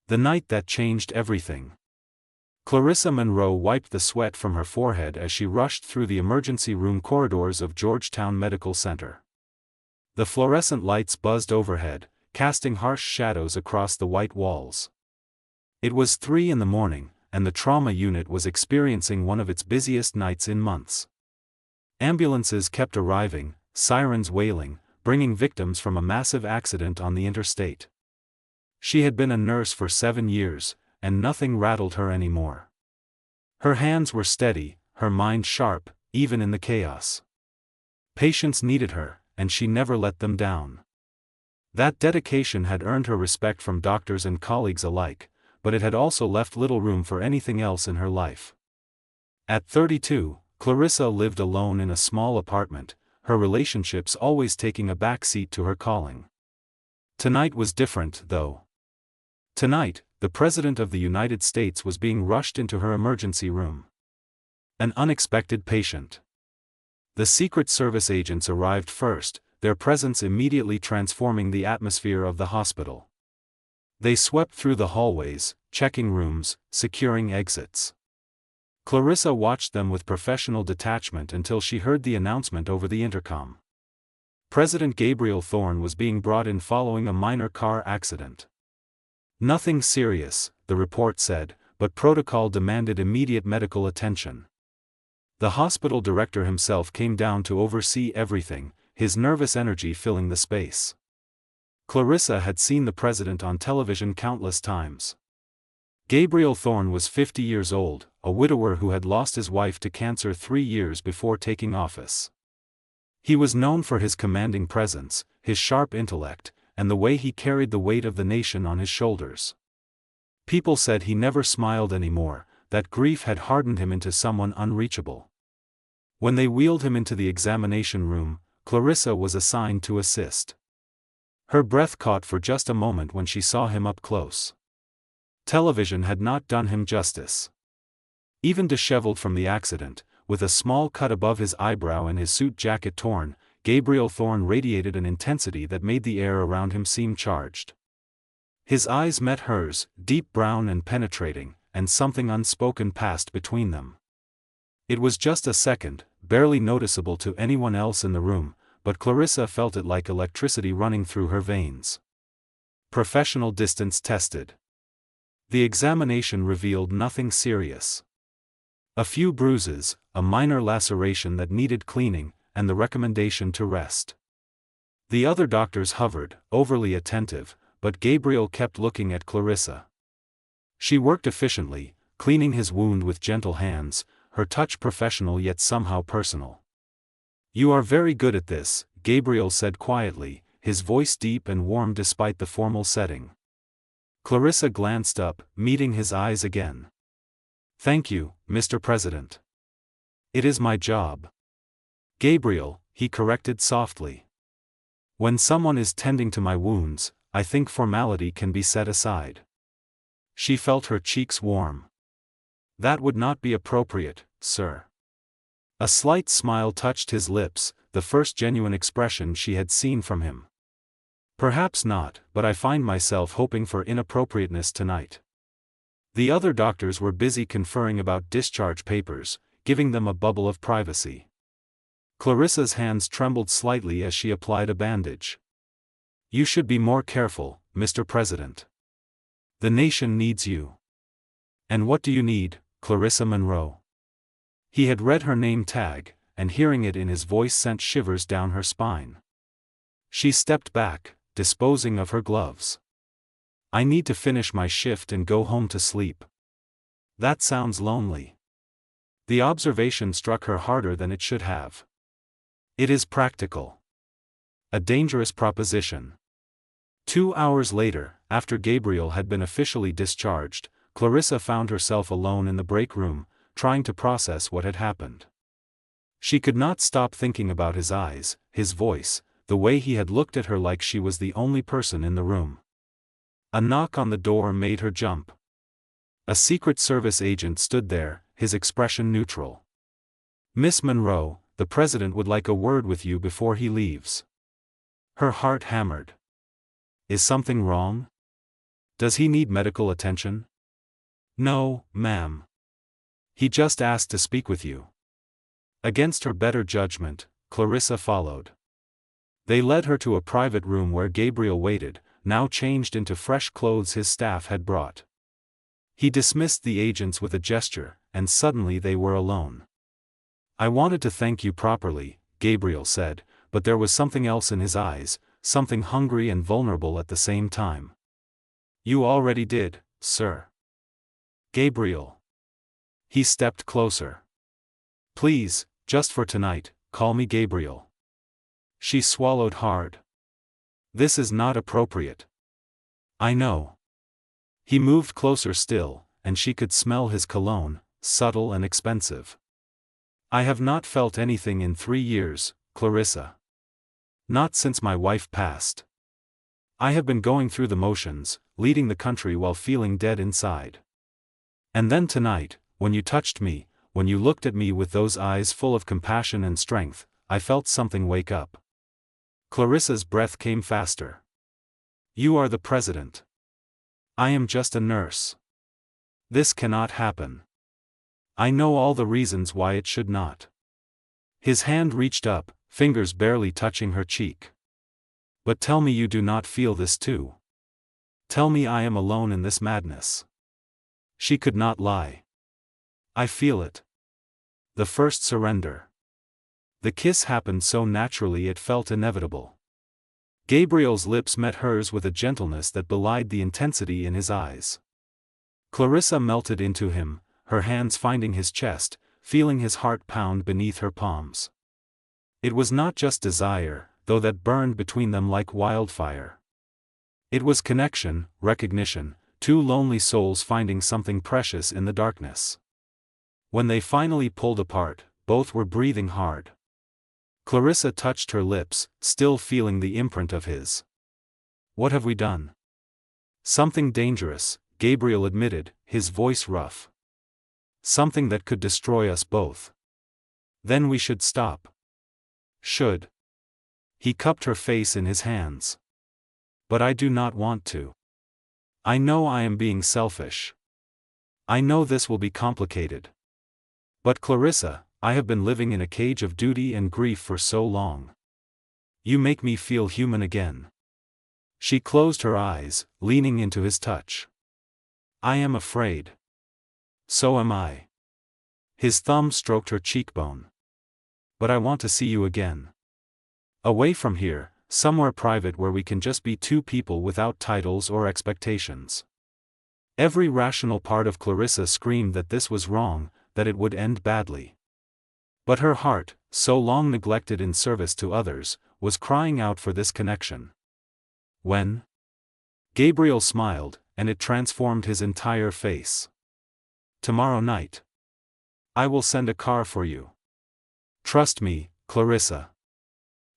The night that changed everything. Clarissa Monroe wiped the sweat from her forehead as she rushed through the emergency room corridors of Georgetown Medical Center. The fluorescent lights buzzed overhead, casting harsh shadows across the white walls. It was 3 in the morning, and the trauma unit was experiencing one of its busiest nights in months. Ambulances kept arriving, sirens wailing, bringing victims from a massive accident on the interstate. She had been a nurse for 7 years, and nothing rattled her anymore. Her hands were steady, her mind sharp, even in the chaos. Patients needed her, and she never let them down. That dedication had earned her respect from doctors and colleagues alike, but it had also left little room for anything else in her life. At 32, Clarissa lived alone in a small apartment, her relationships always taking a back seat to her calling. Tonight was different, though. Tonight, the President of the United States was being rushed into her emergency room. An unexpected patient. The Secret Service agents arrived first, their presence immediately transforming the atmosphere of the hospital. They swept through the hallways, checking rooms, securing exits. Clarissa watched them with professional detachment until she heard the announcement over the intercom. President Gabriel Thorne was being brought in following a minor car accident. Nothing serious, the report said, but protocol demanded immediate medical attention. The hospital director himself came down to oversee everything, his nervous energy filling the space. Clarissa had seen the president on television countless times. Gabriel Thorne was 50 years old, a widower who had lost his wife to cancer 3 years before taking office. He was known for his commanding presence, his sharp intellect, and the way he carried the weight of the nation on his shoulders. People said he never smiled anymore, that grief had hardened him into someone unreachable. When they wheeled him into the examination room, Clarissa was assigned to assist. Her breath caught for just a moment when she saw him up close. Television had not done him justice. Even disheveled from the accident, with a small cut above his eyebrow and his suit jacket torn, Gabriel Thorne radiated an intensity that made the air around him seem charged. His eyes met hers, deep brown and penetrating, and something unspoken passed between them. It was just a second, barely noticeable to anyone else in the room, but Clarissa felt it like electricity running through her veins. Professional distance tested. The examination revealed nothing serious. A few bruises, a minor laceration that needed cleaning, and the recommendation to rest. The other doctors hovered, overly attentive, but Gabriel kept looking at Clarissa. She worked efficiently, cleaning his wound with gentle hands, her touch professional yet somehow personal. "You are very good at this," Gabriel said quietly, his voice deep and warm despite the formal setting. Clarissa glanced up, meeting his eyes again. "Thank you, Mr. President. It is my job." "Gabriel," he corrected softly. "When someone is tending to my wounds, I think formality can be set aside." She felt her cheeks warm. "That would not be appropriate, sir." A slight smile touched his lips, the first genuine expression she had seen from him. "Perhaps not, but I find myself hoping for inappropriateness tonight." The other doctors were busy conferring about discharge papers, giving them a bubble of privacy. Clarissa's hands trembled slightly as she applied a bandage. "You should be more careful, Mr. President. The nation needs you." "And what do you need, Clarissa Monroe?" He had read her name tag, and hearing it in his voice sent shivers down her spine. She stepped back, disposing of her gloves. "I need to finish my shift and go home to sleep." "That sounds lonely." The observation struck her harder than it should have. "It is practical. A dangerous proposition." 2 hours later, after Gabriel had been officially discharged, Clarissa found herself alone in the break room, trying to process what had happened. She could not stop thinking about his eyes, his voice, the way he had looked at her like she was the only person in the room. A knock on the door made her jump. A Secret Service agent stood there, his expression neutral. "Miss Monroe, the president would like a word with you before he leaves." Her heart hammered. Is something wrong? Does he need medical attention? No, ma'am. He just asked to speak with you. Against her better judgment, Clarissa followed. They led her to a private room where Gabriel waited, now changed into fresh clothes his staff had brought. He dismissed the agents with a gesture, and suddenly they were alone. I wanted to thank you properly, Gabriel said, but there was something else in his eyes, something hungry and vulnerable at the same time. You already did, sir. Gabriel. He stepped closer. Please, just for tonight, call me Gabriel. She swallowed hard. This is not appropriate. I know. He moved closer still, and she could smell his cologne, subtle and expensive. I have not felt anything in 3 years, Clarissa. Not since my wife passed. I have been going through the motions, leading the country while feeling dead inside. And then tonight, when you touched me, when you looked at me with those eyes full of compassion and strength, I felt something wake up. Clarissa's breath came faster. You are the president. I am just a nurse. This cannot happen. I know all the reasons why it should not. His hand reached up, fingers barely touching her cheek. But tell me you do not feel this too. Tell me I am alone in this madness. She could not lie. I feel it. The first surrender. The kiss happened so naturally it felt inevitable. Gabriel's lips met hers with a gentleness that belied the intensity in his eyes. Clarissa melted into him, her hands finding his chest, feeling his heart pound beneath her palms. It was not just desire, though that burned between them like wildfire. It was connection, recognition, two lonely souls finding something precious in the darkness. When they finally pulled apart, both were breathing hard. Clarissa touched her lips, still feeling the imprint of his. What have we done? Something dangerous, Gabriel admitted, his voice rough. Something that could destroy us both. Then we should stop. Should. He cupped her face in his hands. But I do not want to. I know I am being selfish. I know this will be complicated. But Clarissa, I have been living in a cage of duty and grief for so long. You make me feel human again. She closed her eyes, leaning into his touch. I am afraid. So am I. His thumb stroked her cheekbone. But I want to see you again. Away from here, somewhere private where we can just be two people without titles or expectations. Every rational part of Clarissa screamed that this was wrong, that it would end badly. But her heart, so long neglected in service to others, was crying out for this connection. When? Gabriel smiled, and it transformed his entire face. Tomorrow night. I will send a car for you. Trust me, Clarissa.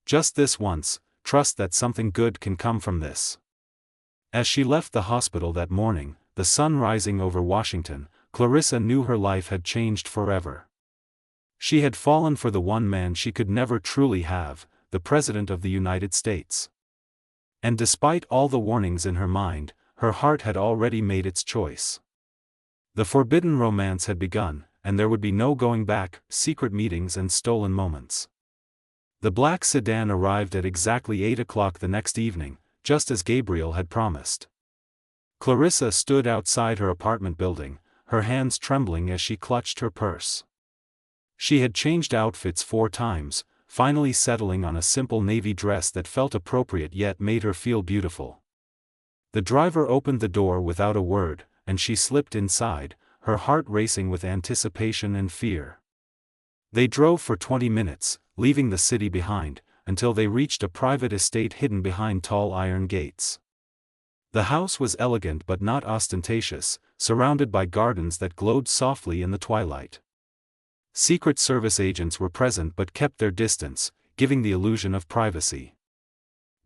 Just this once, trust that something good can come from this. As she left the hospital that morning, the sun rising over Washington, Clarissa knew her life had changed forever. She had fallen for the one man she could never truly have, the President of the United States. And despite all the warnings in her mind, her heart had already made its choice. The forbidden romance had begun, and there would be no going back, secret meetings and stolen moments. The black sedan arrived at exactly 8 o'clock the next evening, just as Gabriel had promised. Clarissa stood outside her apartment building, her hands trembling as she clutched her purse. She had changed outfits 4 times, finally settling on a simple navy dress that felt appropriate yet made her feel beautiful. The driver opened the door without a word, and she slipped inside, her heart racing with anticipation and fear. They drove for 20 minutes, leaving the city behind, until they reached a private estate hidden behind tall iron gates. The house was elegant but not ostentatious, surrounded by gardens that glowed softly in the twilight. Secret Service agents were present but kept their distance, giving the illusion of privacy.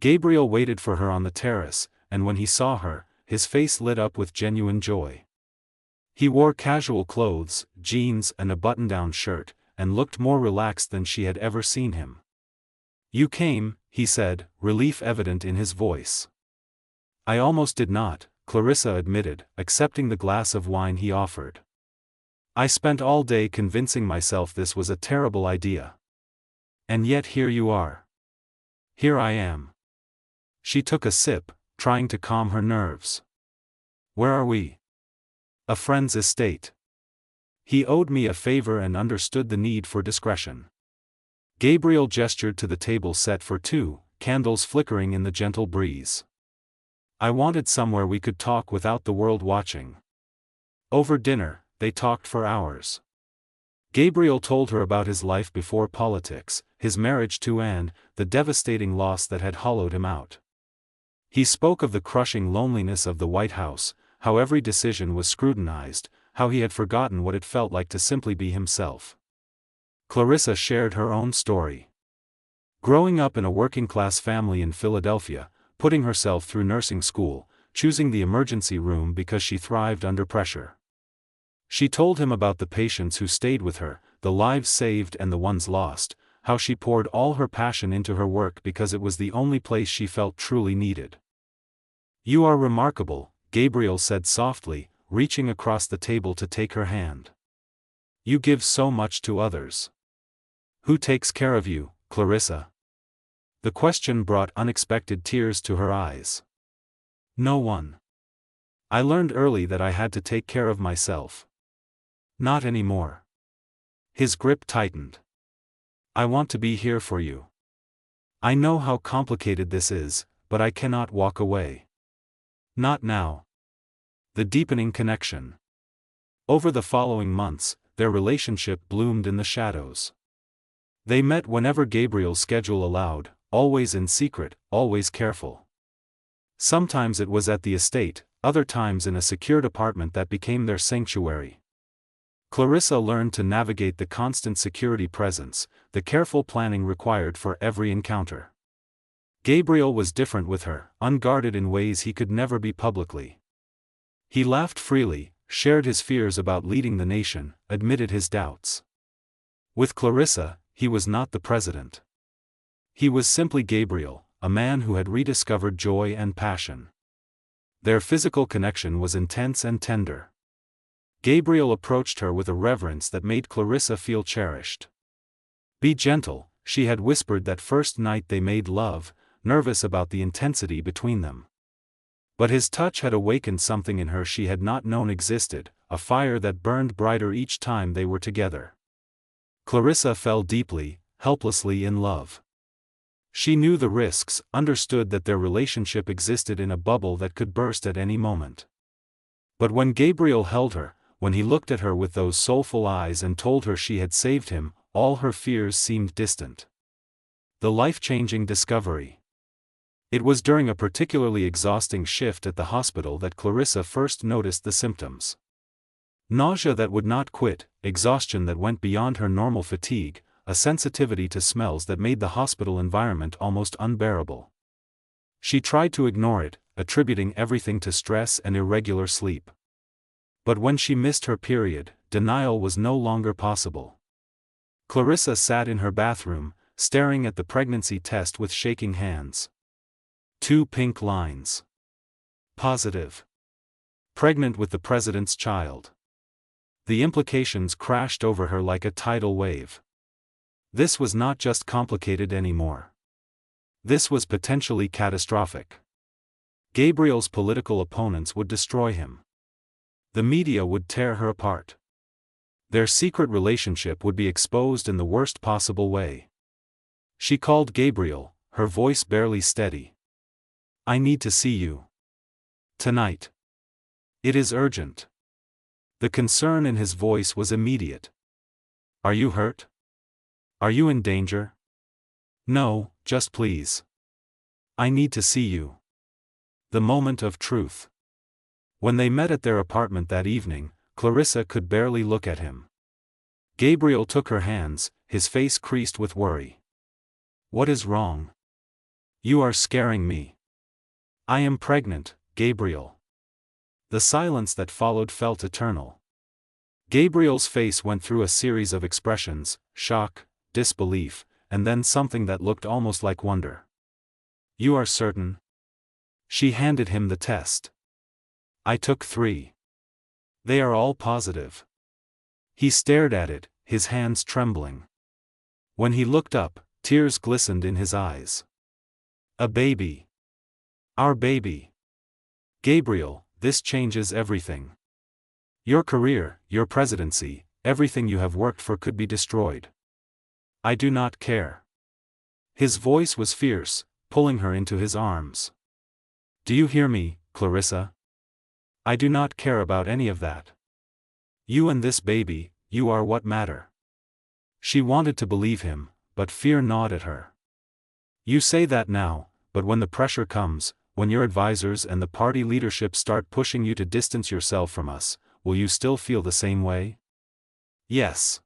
Gabriel waited for her on the terrace, and when he saw her, his face lit up with genuine joy. He wore casual clothes, jeans and a button-down shirt, and looked more relaxed than she had ever seen him. You came, he said, relief evident in his voice. I almost did not, Clarissa admitted, accepting the glass of wine he offered. I spent all day convincing myself this was a terrible idea. And yet here you are. Here I am. She took a sip, trying to calm her nerves. Where are we? A friend's estate. He owed me a favor and understood the need for discretion. Gabriel gestured to the table set for two, candles flickering in the gentle breeze. I wanted somewhere we could talk without the world watching. Over dinner, they talked for hours. Gabriel told her about his life before politics, his marriage to Anne, the devastating loss that had hollowed him out. He spoke of the crushing loneliness of the White House, how every decision was scrutinized, how he had forgotten what it felt like to simply be himself. Clarissa shared her own story. Growing up in a working-class family in Philadelphia, putting herself through nursing school, choosing the emergency room because she thrived under pressure. She told him about the patients who stayed with her, the lives saved and the ones lost, how she poured all her passion into her work because it was the only place she felt truly needed. You are remarkable, Gabriel said softly, reaching across the table to take her hand. You give so much to others. Who takes care of you, Clarissa? The question brought unexpected tears to her eyes. No one. I learned early that I had to take care of myself. Not anymore. His grip tightened. I want to be here for you. I know how complicated this is, but I cannot walk away. Not now. The deepening connection. Over the following months, their relationship bloomed in the shadows. They met whenever Gabriel's schedule allowed, always in secret, always careful. Sometimes it was at the estate, other times in a secured apartment that became their sanctuary. Clarissa learned to navigate the constant security presence, the careful planning required for every encounter. Gabriel was different with her, unguarded in ways he could never be publicly. He laughed freely, shared his fears about leading the nation, admitted his doubts. With Clarissa, he was not the president. He was simply Gabriel, a man who had rediscovered joy and passion. Their physical connection was intense and tender. Gabriel approached her with a reverence that made Clarissa feel cherished. Be gentle, she had whispered that first night they made love, nervous about the intensity between them. But his touch had awakened something in her she had not known existed, a fire that burned brighter each time they were together. Clarissa fell deeply, helplessly in love. She knew the risks, understood that their relationship existed in a bubble that could burst at any moment. But when Gabriel held her, when he looked at her with those soulful eyes and told her she had saved him, all her fears seemed distant. The life-changing discovery. It was during a particularly exhausting shift at the hospital that Clarissa first noticed the symptoms. Nausea that would not quit, exhaustion that went beyond her normal fatigue, a sensitivity to smells that made the hospital environment almost unbearable. She tried to ignore it, attributing everything to stress and irregular sleep. But when she missed her period, denial was no longer possible. Clarissa sat in her bathroom, staring at the pregnancy test with shaking hands. 2 pink lines. Positive. Pregnant with the president's child. The implications crashed over her like a tidal wave. This was not just complicated anymore. This was potentially catastrophic. Gabriel's political opponents would destroy him. The media would tear her apart. Their secret relationship would be exposed in the worst possible way. She called Gabriel, her voice barely steady. I need to see you. Tonight. It is urgent. The concern in his voice was immediate. Are you hurt? Are you in danger? No, just please. I need to see you. The moment of truth. When they met at their apartment that evening, Clarissa could barely look at him. Gabriel took her hands, his face creased with worry. What is wrong? You are scaring me. I am pregnant, Gabriel. The silence that followed felt eternal. Gabriel's face went through a series of expressions, shock, disbelief, and then something that looked almost like wonder. You are certain? She handed him the test. I took 3. They are all positive. He stared at it, his hands trembling. When he looked up, tears glistened in his eyes. A baby. Our baby. Gabriel, this changes everything. Your career, your presidency, everything you have worked for could be destroyed. I do not care. His voice was fierce, pulling her into his arms. Do you hear me, Clarissa? I do not care about any of that. You and this baby, you are what matter. She wanted to believe him, but fear gnawed at her. You say that now, but when the pressure comes, when your advisors and the party leadership start pushing you to distance yourself from us, will you still feel the same way? Yes.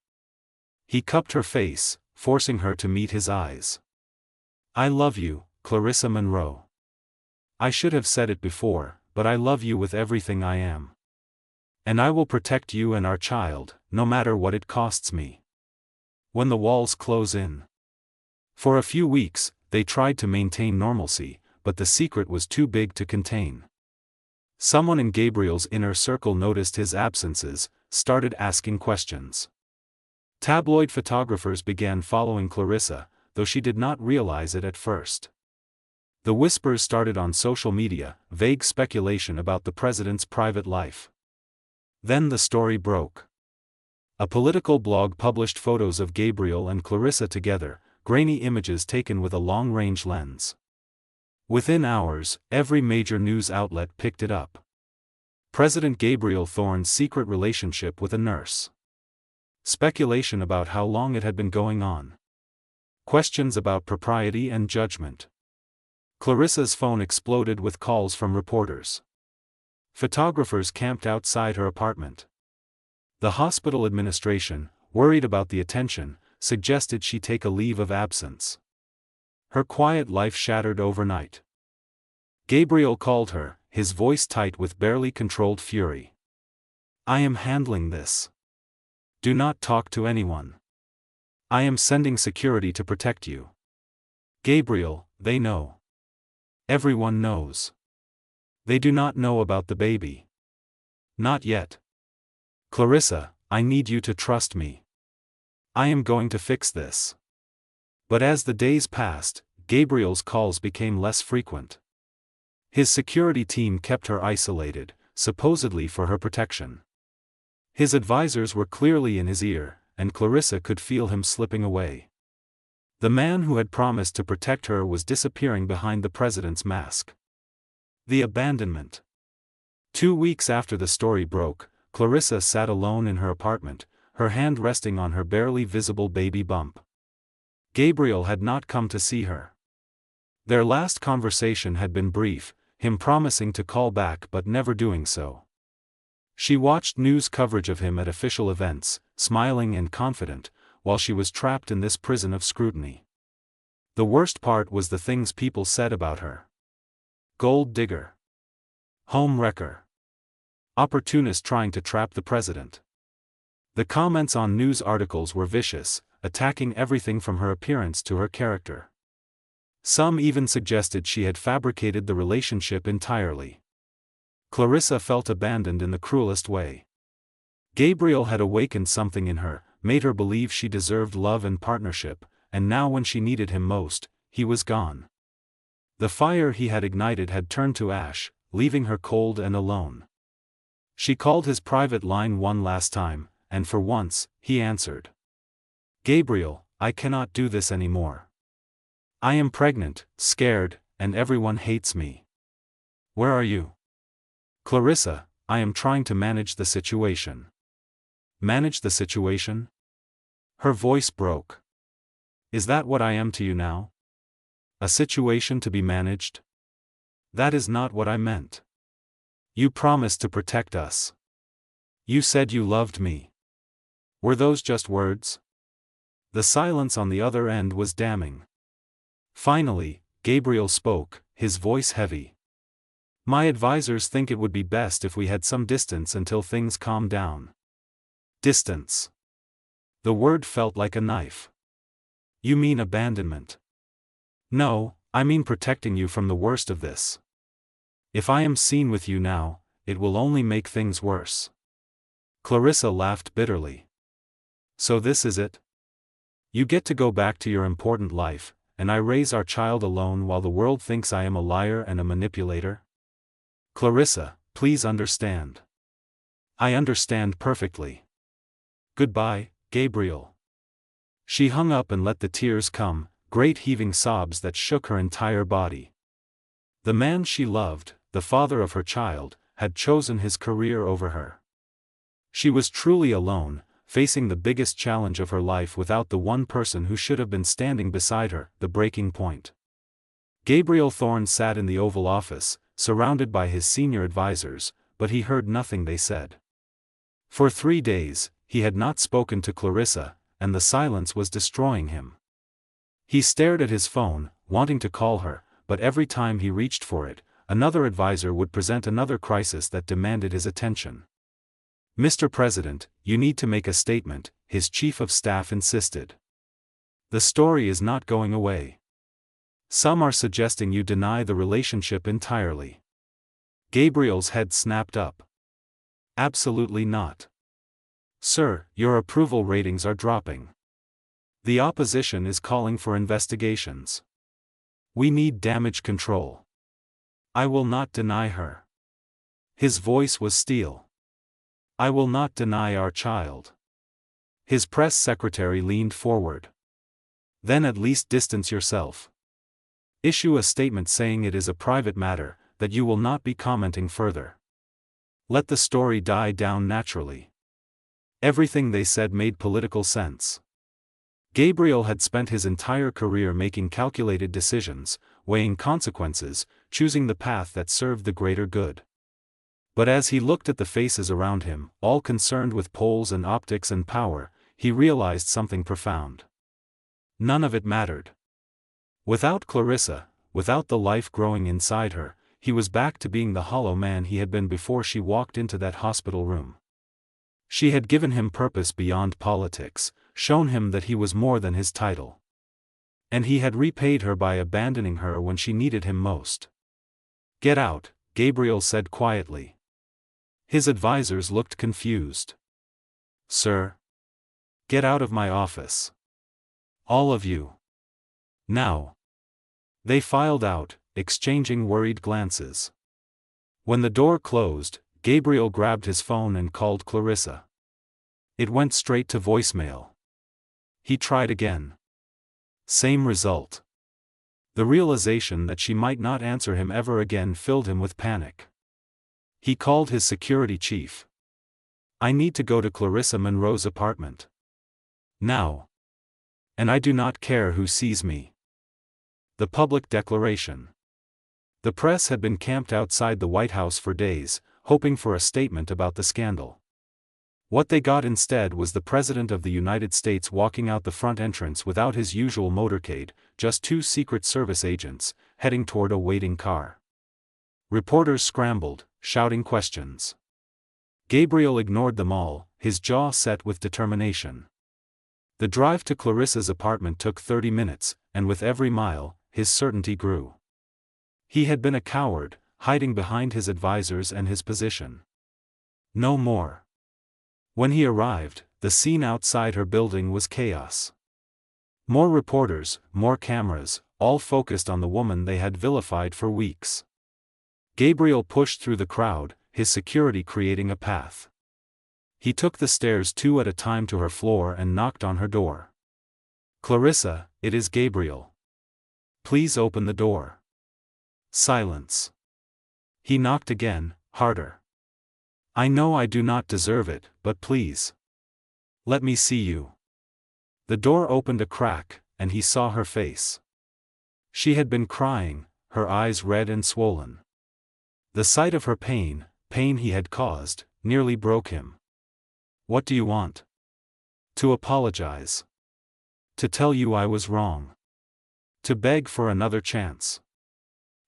He cupped her face, forcing her to meet his eyes. I love you, Clarissa Monroe. I should have said it before, but I love you with everything I am. And I will protect you and our child, no matter what it costs me. When the walls close in. For a few weeks, they tried to maintain normalcy, but the secret was too big to contain. Someone in Gabriel's inner circle noticed his absences, started asking questions. Tabloid photographers began following Clarissa, though she did not realize it at first. The whispers started on social media, vague speculation about the president's private life. Then the story broke. A political blog published photos of Gabriel and Clarissa together, grainy images taken with a long-range lens. Within hours, every major news outlet picked it up. President Gabriel Thorne's secret relationship with a nurse. Speculation about how long it had been going on. Questions about propriety and judgment. Clarissa's phone exploded with calls from reporters. Photographers camped outside her apartment. The hospital administration, worried about the attention, suggested she take a leave of absence. Her quiet life shattered overnight. Gabriel called her, his voice tight with barely controlled fury. I am handling this. Do not talk to anyone. I am sending security to protect you. Gabriel, they know. Everyone knows. They do not know about the baby. Not yet. Clarissa, I need you to trust me. I am going to fix this. But as the days passed, Gabriel's calls became less frequent. His security team kept her isolated, supposedly for her protection. His advisors were clearly in his ear, and Clarissa could feel him slipping away. The man who had promised to protect her was disappearing behind the president's mask. The abandonment. 2 weeks after the story broke, Clarissa sat alone in her apartment, her hand resting on her barely visible baby bump. Gabriel had not come to see her. Their last conversation had been brief, him promising to call back but never doing so. She watched news coverage of him at official events, smiling and confident, while she was trapped in this prison of scrutiny. The worst part was the things people said about her. Gold digger. Home wrecker. Opportunist trying to trap the president. The comments on news articles were vicious, attacking everything from her appearance to her character. Some even suggested she had fabricated the relationship entirely. Clarissa felt abandoned in the cruelest way. Gabriel had awakened something in her, made her believe she deserved love and partnership, and now when she needed him most, he was gone. The fire he had ignited had turned to ash, leaving her cold and alone. She called his private line one last time, and for once, he answered. Gabriel, I cannot do this anymore. I am pregnant, scared, and everyone hates me. Where are you? Clarissa, I am trying to manage the situation. Manage the situation? Her voice broke. Is that what I am to you now? A situation to be managed? That is not what I meant. You promised to protect us. You said you loved me. Were those just words? The silence on the other end was damning. Finally, Gabriel spoke, his voice heavy. My advisors think it would be best if we had some distance until things calm down. Distance. The word felt like a knife. You mean abandonment? No, I mean protecting you from the worst of this. If I am seen with you now, it will only make things worse." Clarissa laughed bitterly. "So this is it? You get to go back to your important life, and I raise our child alone while the world thinks I am a liar and a manipulator? Clarissa, please understand." "I understand perfectly. Goodbye, Gabriel." She hung up and let the tears come, great heaving sobs that shook her entire body. The man she loved, the father of her child, had chosen his career over her. She was truly alone, facing the biggest challenge of her life without the one person who should have been standing beside her, the breaking point. Gabriel Thorne sat in the Oval Office, surrounded by his senior advisors, but he heard nothing they said. For 3 days, he had not spoken to Clarissa, and the silence was destroying him. He stared at his phone, wanting to call her, but every time he reached for it, another advisor would present another crisis that demanded his attention. "Mr. President, you need to make a statement," his chief of staff insisted. "The story is not going away. Some are suggesting you deny the relationship entirely." Gabriel's head snapped up. "Absolutely not. Sir, your approval ratings are dropping. The opposition is calling for investigations. We need damage control. I will not deny her." His voice was steel. "I will not deny our child." His press secretary leaned forward. "Then at least distance yourself. Issue a statement saying it is a private matter, that you will not be commenting further. Let the story die down naturally." Everything they said made political sense. Gabriel had spent his entire career making calculated decisions, weighing consequences, choosing the path that served the greater good. But as he looked at the faces around him, all concerned with polls and optics and power, he realized something profound. None of it mattered. Without Clarissa, without the life growing inside her, he was back to being the hollow man he had been before she walked into that hospital room. She had given him purpose beyond politics, shown him that he was more than his title. And he had repaid her by abandoning her when she needed him most. "Get out," Gabriel said quietly. His advisors looked confused. "Sir? Get out of my office. All of you. Now." They filed out, exchanging worried glances. When the door closed, Gabriel grabbed his phone and called Clarissa. It went straight to voicemail. He tried again. Same result. The realization that she might not answer him ever again filled him with panic. He called his security chief. "I need to go to Clarissa Monroe's apartment. Now. And I do not care who sees me." The public declaration. The press had been camped outside the White House for days, hoping for a statement about the scandal. What they got instead was the President of the United States walking out the front entrance without his usual motorcade, just 2 Secret Service agents, heading toward a waiting car. Reporters scrambled, shouting questions. Gabriel ignored them all, his jaw set with determination. The drive to Clarissa's apartment took 30 minutes, and with every mile, his certainty grew. He had been a coward, hiding behind his advisors and his position. No more. When he arrived, the scene outside her building was chaos. More reporters, more cameras, all focused on the woman they had vilified for weeks. Gabriel pushed through the crowd, his security creating a path. He took the stairs 2 at a time to her floor and knocked on her door. "Clarissa, it is Gabriel. Please open the door." Silence. He knocked again, harder. "I know I do not deserve it, but please. Let me see you." The door opened a crack, and he saw her face. She had been crying, her eyes red and swollen. The sight of her pain he had caused, nearly broke him. "What do you want?" "To apologize. To tell you I was wrong. To beg for another chance."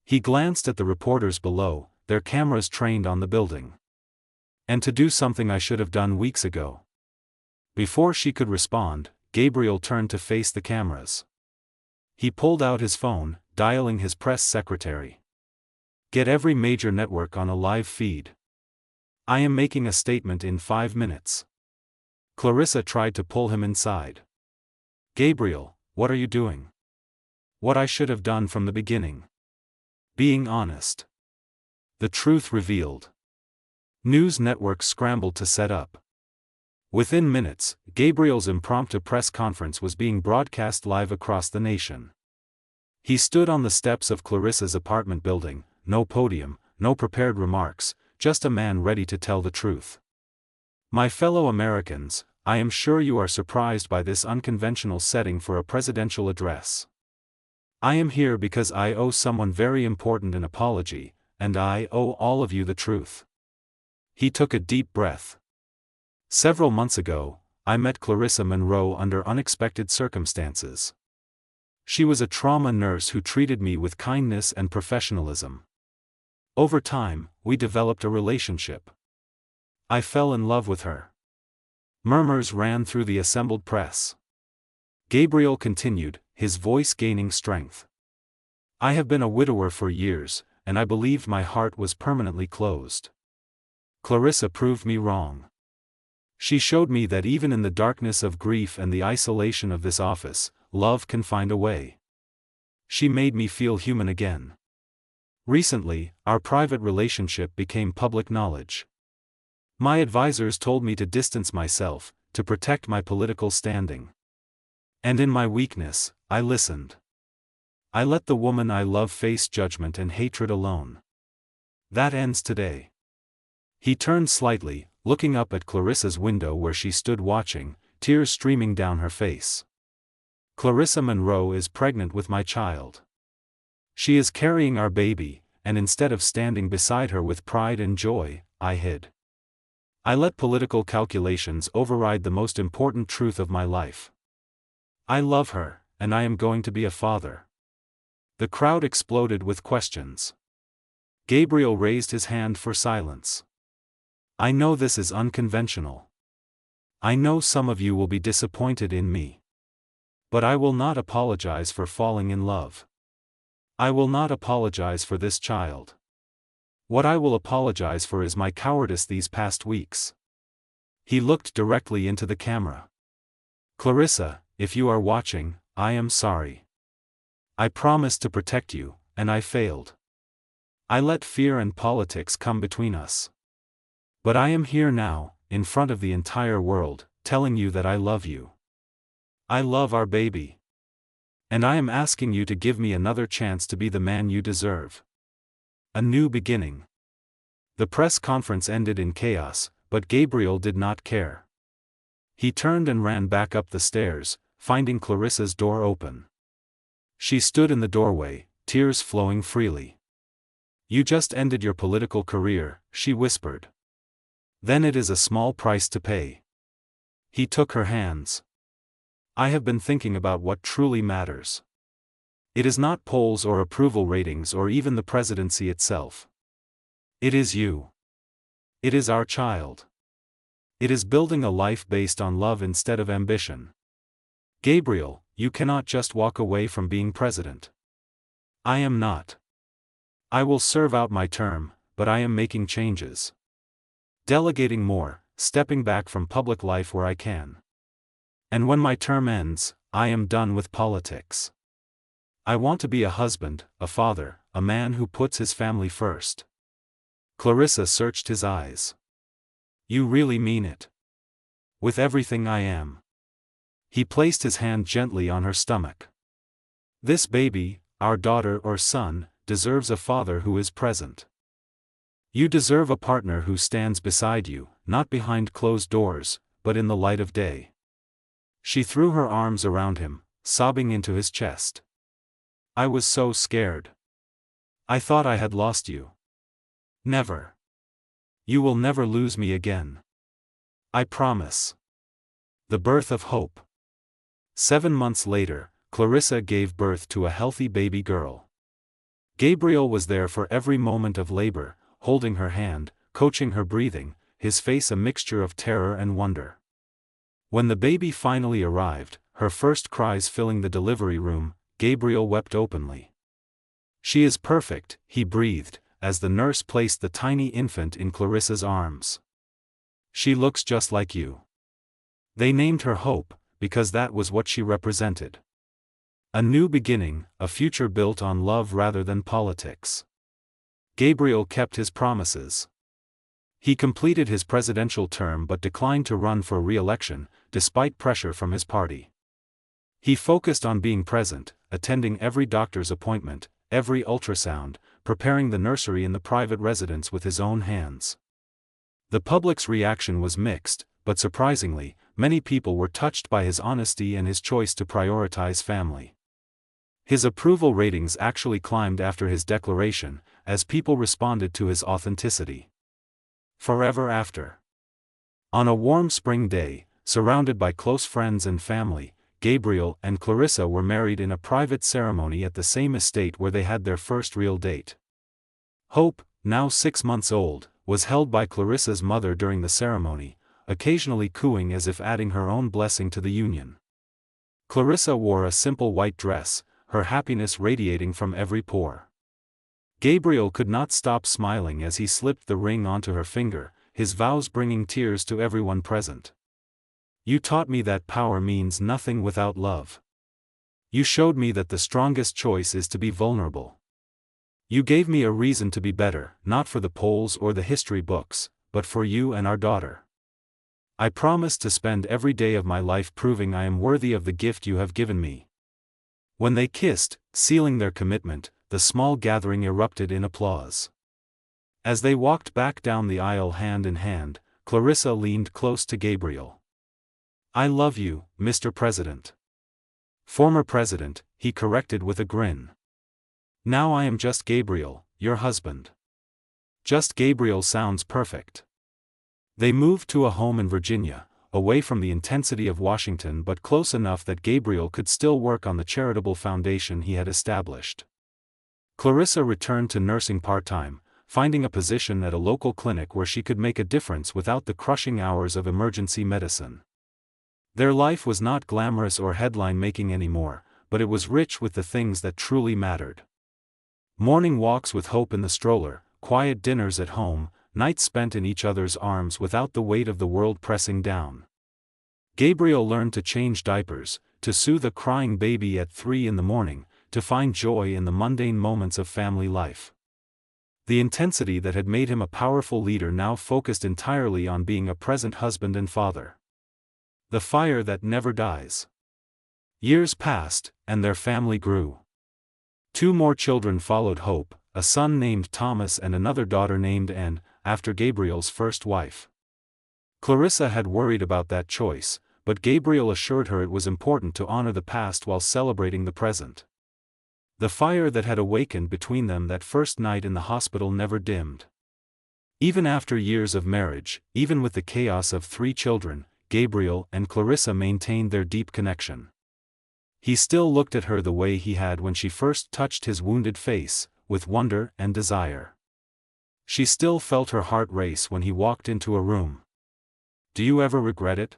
He glanced at the reporters below, their cameras trained on the building. "And to do something I should have done weeks ago." Before she could respond, Gabriel turned to face the cameras. He pulled out his phone, dialing his press secretary. "Get every major network on a live feed. I am making a statement in 5 minutes. Clarissa tried to pull him inside. Gabriel, what are you doing? What I should have done from the beginning. Being honest. The truth revealed. News networks scrambled to set up. Within minutes, Gabriel's impromptu press conference was being broadcast live across the nation. He stood on the steps of Clarissa's apartment building, no podium, no prepared remarks, just a man ready to tell the truth. My fellow Americans, I am sure you are surprised by this unconventional setting for a presidential address. I am here because I owe someone very important an apology, and I owe all of you the truth. He took a deep breath. Several months ago, I met Clarissa Monroe under unexpected circumstances. She was a trauma nurse who treated me with kindness and professionalism. Over time, we developed a relationship. I fell in love with her. Murmurs ran through the assembled press. Gabriel continued, his voice gaining strength. I have been a widower for years, and I believed my heart was permanently closed. Clarissa proved me wrong. She showed me that even in the darkness of grief and the isolation of this office, love can find a way. She made me feel human again. Recently, our private relationship became public knowledge. My advisors told me to distance myself, to protect my political standing. And in my weakness, I listened. I let the woman I love face judgment and hatred alone. That ends today. He turned slightly, looking up at Clarissa's window where she stood watching, tears streaming down her face. Clarissa Monroe is pregnant with my child. She is carrying our baby, and instead of standing beside her with pride and joy, I hid. I let political calculations override the most important truth of my life. I love her, and I am going to be a father. The crowd exploded with questions. Gabriel raised his hand for silence. I know this is unconventional. I know some of you will be disappointed in me. But I will not apologize for falling in love. I will not apologize for this child. What I will apologize for is my cowardice these past weeks. He looked directly into the camera. Clarissa, if you are watching, I am sorry. I promised to protect you, and I failed. I let fear and politics come between us. But I am here now, in front of the entire world, telling you that I love you. I love our baby. And I am asking you to give me another chance to be the man you deserve. A new beginning. The press conference ended in chaos, but Gabriel did not care. He turned and ran back up the stairs, finding Clarissa's door open. She stood in the doorway, tears flowing freely. You just ended your political career, she whispered. Then it is a small price to pay. He took her hands. I have been thinking about what truly matters. It is not polls or approval ratings or even the presidency itself. It is you. It is our child. It is building a life based on love instead of ambition. Gabriel, you cannot just walk away from being president. I am not. I will serve out my term, but I am making changes. Delegating more, stepping back from public life where I can. And when my term ends, I am done with politics. I want to be a husband, a father, a man who puts his family first. Clarissa searched his eyes. You really mean it? With everything I am. He placed his hand gently on her stomach. This baby, our daughter or son, deserves a father who is present. You deserve a partner who stands beside you, not behind closed doors, but in the light of day. She threw her arms around him, sobbing into his chest. I was so scared. I thought I had lost you. Never. You will never lose me again. I promise. The birth of hope. 7 months later, Clarissa gave birth to a healthy baby girl. Gabriel was there for every moment of labor, holding her hand, coaching her breathing, his face a mixture of terror and wonder. When the baby finally arrived, her first cries filling the delivery room, Gabriel wept openly. She is perfect, he breathed, as the nurse placed the tiny infant in Clarissa's arms. "She looks just like you." They named her Hope, because that was what she represented. A new beginning, a future built on love rather than politics. Gabriel kept his promises. He completed his presidential term but declined to run for re-election, despite pressure from his party. He focused on being present, attending every doctor's appointment, every ultrasound, preparing the nursery in the private residence with his own hands. The public's reaction was mixed, but surprisingly, many people were touched by his honesty and his choice to prioritize family. His approval ratings actually climbed after his declaration, as people responded to his authenticity. Forever after. On a warm spring day, surrounded by close friends and family, Gabriel and Clarissa were married in a private ceremony at the same estate where they had their first real date. Hope, now 6 months old, was held by Clarissa's mother during the ceremony, occasionally cooing as if adding her own blessing to the union. Clarissa wore a simple white dress, her happiness radiating from every pore. Gabriel could not stop smiling as he slipped the ring onto her finger, his vows bringing tears to everyone present. "You taught me that power means nothing without love. You showed me that the strongest choice is to be vulnerable. You gave me a reason to be better, not for the polls or the history books, but for you and our daughter. I promise to spend every day of my life proving I am worthy of the gift you have given me." When they kissed, sealing their commitment, the small gathering erupted in applause. As they walked back down the aisle hand in hand, Clarissa leaned close to Gabriel. "I love you, Mr. President." "Former President," he corrected with a grin. "Now I am just Gabriel, your husband." Just Gabriel sounds perfect. They moved to a home in Virginia, away from the intensity of Washington but close enough that Gabriel could still work on the charitable foundation he had established. Clarissa returned to nursing part-time, finding a position at a local clinic where she could make a difference without the crushing hours of emergency medicine. Their life was not glamorous or headline-making anymore, but it was rich with the things that truly mattered. Morning walks with Hope in the stroller, quiet dinners at home, nights spent in each other's arms without the weight of the world pressing down. Gabriel learned to change diapers, to soothe a crying baby at 3 in the morning, to find joy in the mundane moments of family life. The intensity that had made him a powerful leader now focused entirely on being a present husband and father. The fire that never dies. Years passed, and their family grew. 2 more children followed Hope, a son named Thomas and another daughter named Anne, after Gabriel's first wife. Clarissa had worried about that choice, but Gabriel assured her it was important to honor the past while celebrating the present. The fire that had awakened between them that first night in the hospital never dimmed. Even after years of marriage, even with the chaos of 3 children, Gabriel and Clarissa maintained their deep connection. He still looked at her the way he had when she first touched his wounded face, with wonder and desire. She still felt her heart race when he walked into a room. "Do you ever regret it?"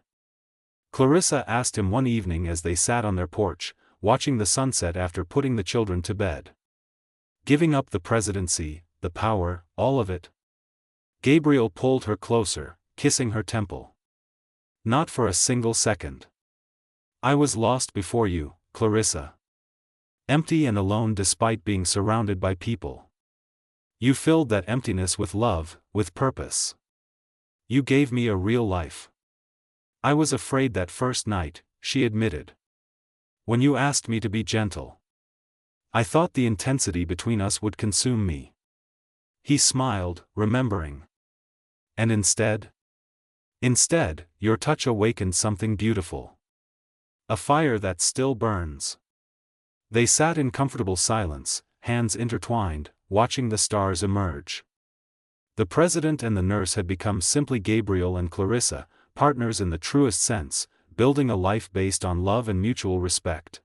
Clarissa asked him one evening as they sat on their porch, watching the sunset after putting the children to bed. "Giving up the presidency, the power, all of it?" Gabriel pulled her closer, kissing her temple. "Not for a single second. I was lost before you, Clarissa. Empty and alone despite being surrounded by people. You filled that emptiness with love, with purpose. You gave me a real life. I was afraid that first night," she admitted. "When you asked me to be gentle. I thought the intensity between us would consume me." He smiled, remembering. "And instead? Instead, your touch awakened something beautiful. A fire that still burns." They sat in comfortable silence, hands intertwined, watching the stars emerge. The president and the nurse had become simply Gabriel and Clarissa, partners in the truest sense, building a life based on love and mutual respect.